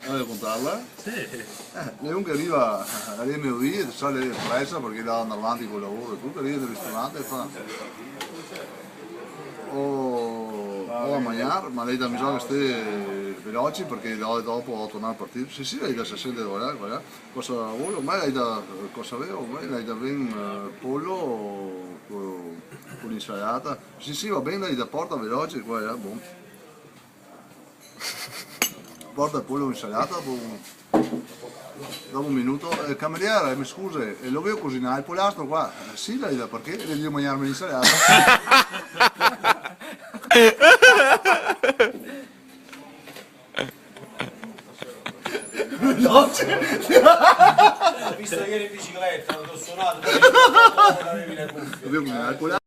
Voglio contarla? Sì. Leon che arriva alle meodie, sale pressa perché deve andare avanti con il lavoro e tutto, arriva nel ristorante e fa o a mangiare, ma lei da bisogno che stia veloci perché dopo tornare a partire. Sì, sì, lei da 60 guarda, cosa vuole? Ormai lei da cosa aveva? Ormai lei da ben pollo con l'insalata. Sì, sì, va bene, lei da porta veloce, guarda, buon. Porta il pollo in insalata, dopo un minuto, cameriere mi scusi, lo vedo cucinare il polastro qua, sì lei da perché? Le devo mangiarmi l'insalata. Visto ieri in bicicletta, non ho suonato, poi non avevi le cuffie. Lo vedo cucinare il polastro.